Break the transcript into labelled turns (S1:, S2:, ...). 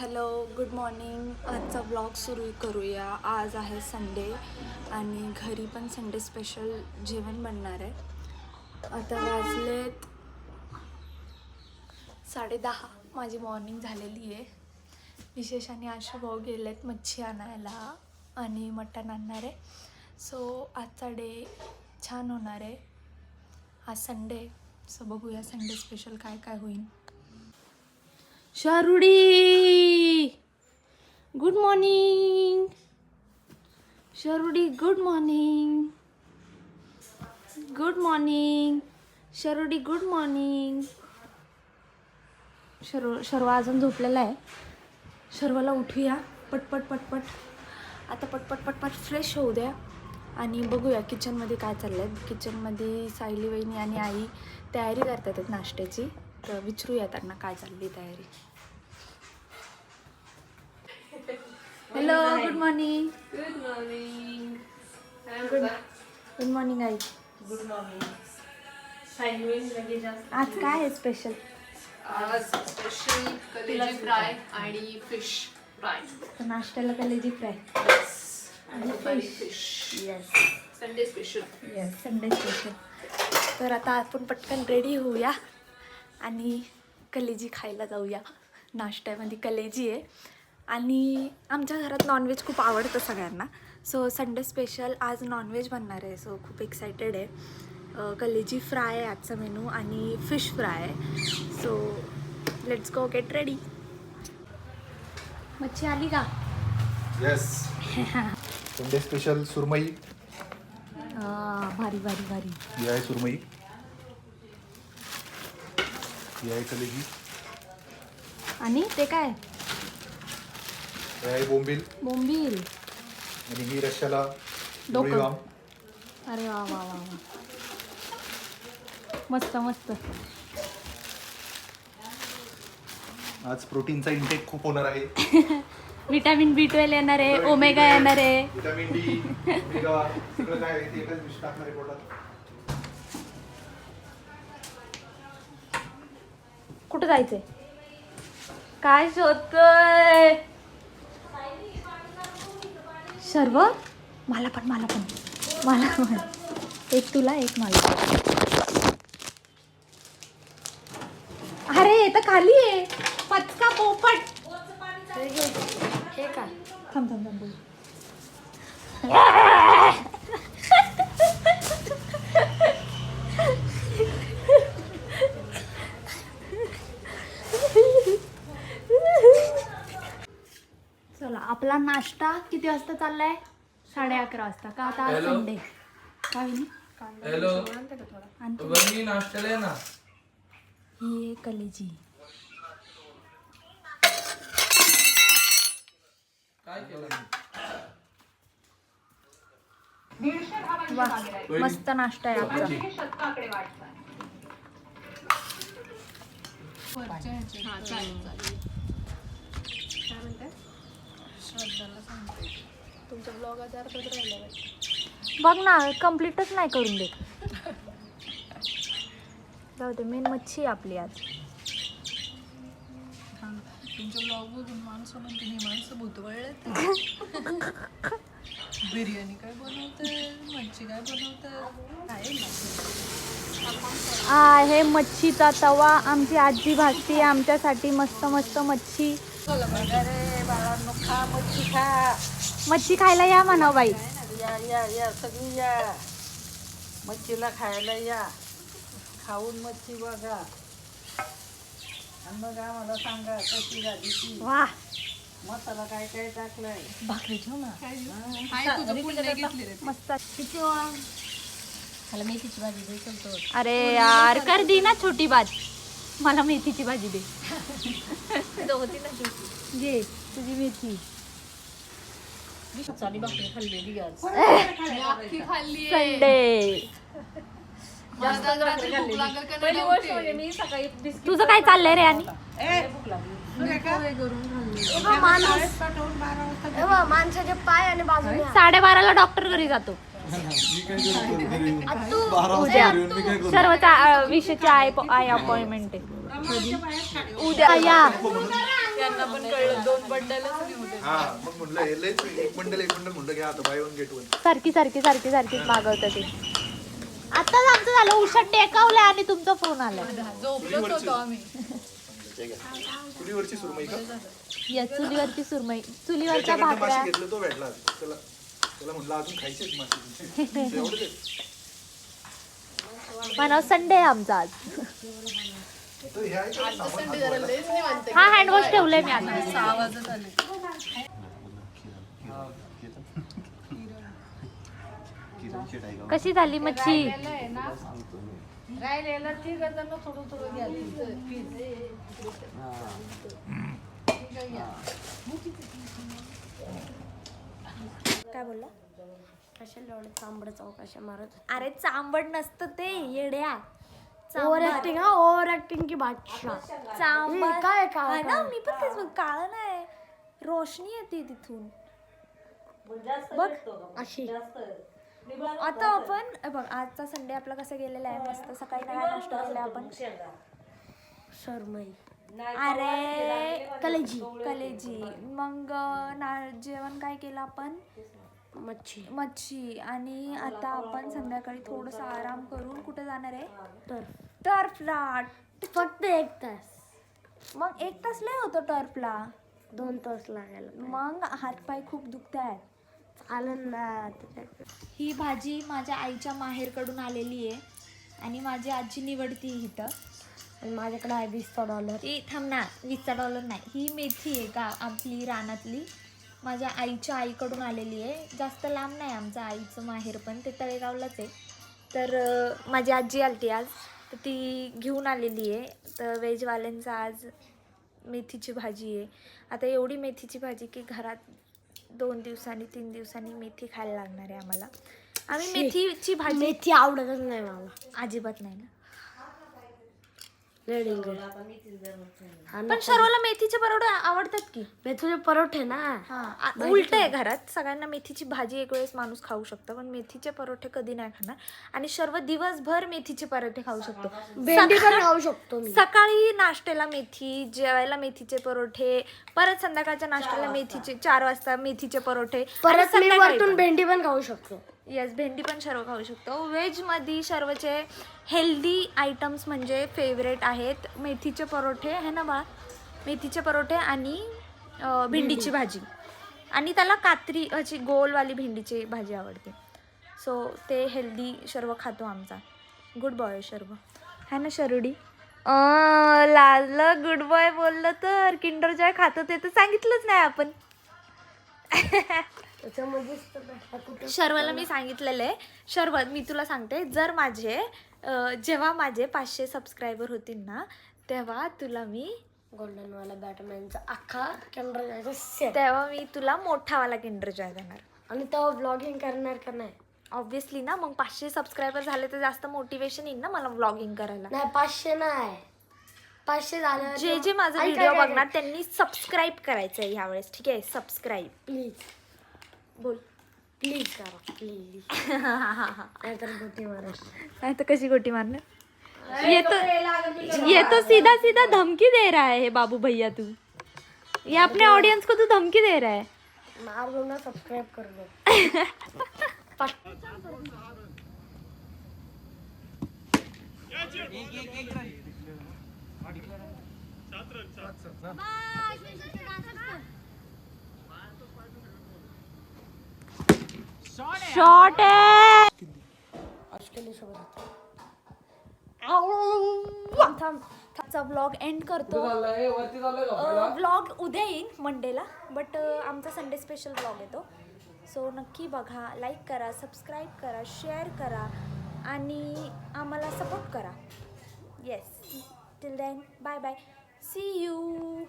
S1: Hello good morning. आजचा blog सुरू करूया. आज आहे संडे आणि घरी पण संडे स्पेशल जेवण बनणार आहे. आता वाजलेत 10:30. माझी मॉर्निंग झालेली आहे. विशेष आणि आशू भाऊ गेलेत मच्छी आणायला आणि मटण आणणार आहे. सो आजचा डे छान होणार आहे. आज संडे, सो बघूया संडे स्पेशल काय काय होईल. Sharudi good morning. Sharudi good morning. Good morning Sharudi. Good morning. Sharv अजून झोपलेला आहे. शर्वाला उठूया पटपट पटपट. आता पटपट पटपट फ्रेश होऊ द्या आणि बघूया किचनमध्ये काय चाललं आहे. किचनमध्ये सायली वहिनी आणि आई तयारी करतात आहेत नाश्त्याची, तर विचारूया त्यांना काय चालली तयारी. Hello good morning.
S2: Good morning.
S1: Good morning I.
S2: Good morning. Sandwich लगेच
S1: आज काय आहे स्पेशल?
S2: आज स्पेशल कलेजी फ्राय आणि फिश फ्राय.
S1: तर नाश्त्याला कलेजी फ्राय आणि
S2: fish.
S1: Yes
S2: Sunday special.
S1: Yes Sunday special. तर आता आपण पटकन रेडी होऊया आणि कलेजी खायला जाऊया. नाश्त्यामध्ये कलेजी आहे आणि आमच्या घरात नॉनव्हेज खूप आवडतं सगळ्यांना. सो संडे स्पेशल आज नॉनव्हेज बनणार आहे. सो खूप एक्सायटेड आहे. कलेजी फ्राय आहे आजचा मेनू आणि फिश फ्राय आहे. So let's go get ready. मच्छी आली का?
S3: येस. संडे स्पेशल सुरमई.
S1: भारी भारी भारी.
S3: ही आहे सुरमई. ही आहे कलेजी.
S1: आणि ते काय?
S3: हे आहे बोंबील.
S1: बोंबील.
S3: आणि ही रश्याला
S1: डोकं.
S3: वाम.
S1: अरे वा वा वा वा. मस्त मस्त.
S3: आज प्रोटीनचा इंटेक खूप होणार आहे.
S1: विटॅमिन B12 येणार आहे, ओमेगा येणार आहे.
S3: विटामिन डी, ओमेगा सगळं काय आहे ते एकाच दिवशी टाकणार आहे पोटात.
S1: कुठं जायचंय? काय शोधतोय? सर्व मला पण एक तुला एक मला. अरे तर खाली आहे पचका पोपट. हे का? थांब थांब थांब. चला आपला नाश्ता किती वाजता चाललाय? 11:30 वाजता का? आता आज संडे. काय होईल?
S4: हॅलो वहिनी नाश्त्याला आहे ना.
S1: ही आहे कलेजी.
S4: काय केलं?
S1: वा मस्त नाश्ता आहे आजचा. तुमचा ब्लॉग आज अर्धच राहिला. बघ ना कम्प्लीटच नाही करून देत. जाऊ दे. मेन मच्छी आहे आपली आज.
S2: तुमच्या ब्लॉग बघून माणसं म्हणते हे माणसं भूतवळले. बिर्याणी काय बनवते, मच्छी काय बनवते.
S1: आहे मच्छीचा तवा. आमची आजी भाजती आमच्यासाठी मस्त मस्त मच्छी.
S2: अरे बाळांनो खा मच्छी खा.
S1: मच्छी खायला या म्हणा बाई.
S2: या या या सगळी या मच्छीला खायला या. खाऊन मच्छी बघा आणि मग आम्हाला सांगा कशी झाली ती.
S1: वा
S2: मसाला काय काय टाकलाय.
S1: भाकरी ठेव ना. मस्त.
S2: मला मेथीची भाजी दे चलतो.
S1: अरे यार कर दी ना छोटी बात. मला मेथीची भाजी दे.
S2: होती ना छोटी.
S1: घे तुझी मेथी.
S2: चाली भाकरी खाल्लेली आज.
S1: संडे.
S2: मी सकाळी
S1: तुझं काय चाललंय रे? आणि माणसाचे पाय आणि बाजू 12:30 डॉक्टर घरी जातो. उद्या सर्वचा विषयाची आय अपॉइंटमेंट आहे. उद्या या
S2: त्यांना पण कळलं 2 बंडलच घेऊन दे.
S3: हा मग म्हणलं हे लयच एक बंडल म्हणलं घ्या आता बाय वन गेट वन.
S1: सारखीच मागवतं ते. आताच आमचं झालं उषा टेकावलं आणि तुमचा फोन आला.
S2: झोपलोच होतो आम्ही.
S3: चुलीवरची सुरमई का?
S1: या चुलीवरची सुरमई, चुलीवरच्या
S3: त्याच्याकडनं
S1: भाकऱ्या.
S3: मासे घेतलं तो भेटला त्याला म्हणलं अजून खायचेच मासे एवढंच
S1: म्हणा संडे आहे आमचा आज.
S3: तर हे आहे का सामान?
S1: हा हँडवॉश ठेवलंय मी आता.
S2: 6 वाजत आले.
S1: कशी झाली मच्छी?
S2: राहिलेलं ठीक आहे ना, थोडं घ्या.
S1: काय बोलला?
S5: कशाला एवढं चांबड चौकाशा मारत
S1: अरे चांबड नसतं ते येड्या.
S5: ओव्हर ऍक्टिंग हा ओव्हर ऍक्टिंग की बादशाह
S1: चांबड
S5: हे काय
S1: हा ना, मी पण तेच काळ नाही, रोशनी येते तिथून बघ.
S5: अशी
S1: आता आपण बघ, आजचा संडे आपला कसं गेलेला आहे, मस्त सकाळी काय नाश्ता केला आपण?
S5: शर्मई
S1: अरे कलेजी. मग जेवण काय केलं आपण? मच्छी. आणि आता आपण संध्याकाळी थोडस आराम करून कुठे जाणार आहे? टर्फला.
S5: फक्त 1 तास.
S1: मग 1 तास लय होतो टर्फला.
S5: 2 तास लागायला
S1: मग हातपाय खूप दुखत आहेत.
S5: आनंदात.
S1: ही भाजी माझ्या आईच्या माहेरकडून आलेली आहे आणि माझी आजी निवडती इथं.
S5: आणि माझ्याकडे आहे $20.
S1: ही थांब ना, $20 नाही, ही मेथी आहे का आपली रानातली, माझ्या आईच्या आईकडून आलेली आहे. जास्त लांब नाही आमचं आईचं माहेर, पण ते तळेगावलाच आहे. तर माझी आजी आलती आज, तर ती घेऊन आलेली आहे. तर व्हेजवाल्यांचं आज मेथीची भाजी आहे. आता एवढी मेथीची भाजी की घरात 2 दिवसांनी 3 दिवसांनी मेथी खायला लागणार आहे आम्हाला. आम्ही मेथीची भाजी
S5: मेथी आवडतच नाही मला
S1: अजिबात नाही ना.
S5: पण
S1: सर्वाला मेथीचे परोठे आवडतात की?
S5: मेथीचे परोठे ना.
S1: उलट आहे, घरात सगळ्यांना मेथीची भाजी एक वेळेस माणूस खाऊ शकतो, पण मेथीचे परोठे कधी नाही खाणार. आणि सर्व दिवसभर मेथीचे परोठे खाऊ शकतो.
S5: भेंडी पण खाऊ शकतो मी.
S1: सकाळी नाश्त्याला मेथी, जेवायला मेथीचे परोठे, परत संध्याकाळच्या नाश्त्याला मेथीचे, 4 वाजता मेथीचे परोठे,
S5: परत मी वरतून भेंडी पण खाऊ शकतो.
S1: येस, भेंडी पण सर्व खाऊ शकतो. व्हेजमध्ये सर्वचे हेल्दी आयटम्स म्हणजे फेवरेट आहेत मेथीचे परोठे आहे ना बा, मेथीचे परोठे आणि भेंडीची भाजी. आणि त्याला कात्री अशी गोलवाली भेंडीची भाजी आवडते. सो ते हेल्दी सर्व खातो आमचा. गुड बॉय सर्व है ना शरुडी? लाजलं गुड बॉय बोललं तर. किंडर जॉय खातो ते तर सांगितलंच नाही आपण. शर्वाला मी सांगितलेलं आहे. शर्वत मी तुला सांगते, जर जेव्हा माझे 500 सबस्क्रायबर होतील ना, तेव्हा तुला मी
S5: गोल्डनवाला बॅटमॅनचा अख्खा किंडर जॉयचा सेट,
S1: तेव्हा मी तुला मोठावाला किंडर जॉय देणार.
S5: आणि तेव्हा व्लॉगिंग करणार का नाही?
S1: ऑब्व्हियसली ना. मग 500 सबस्क्रायबर झाले तर जास्त मोटिवेशन येईल ना मला व्लॉगिंग करायला.
S5: नाही 500 नाही, 500 झालं.
S1: जे माझा व्हिडिओ बघणार त्यांनी सबस्क्राईब करायचं आहे यावेळेस, ठीक आहे? सबस्क्राईब
S5: प्लीज
S1: बोल.
S5: प्लीज करा प्लीज. नाहीतर गोटी मारा.
S1: नहीं तो कशी गोटी मारना. ये तो सीधा सीधा धमकी दे रहा है बाबू भैया तू. ये अपने ऑडियंस को तू धमकी दे रहा है.
S5: मार दो ना, सब्सक्राइब कर दो.
S1: शॉर्ट है. व्लॉग एंड करतो. व्लॉग उद्या येईल मंडेला, बट आमचा संडे स्पेशल व्लॉग येतो. सो नक्की बघा, लाईक करा, सबस्क्राईब करा, शेअर करा आणि आम्हाला सपोर्ट करा. Yes, till then bye bye, see you.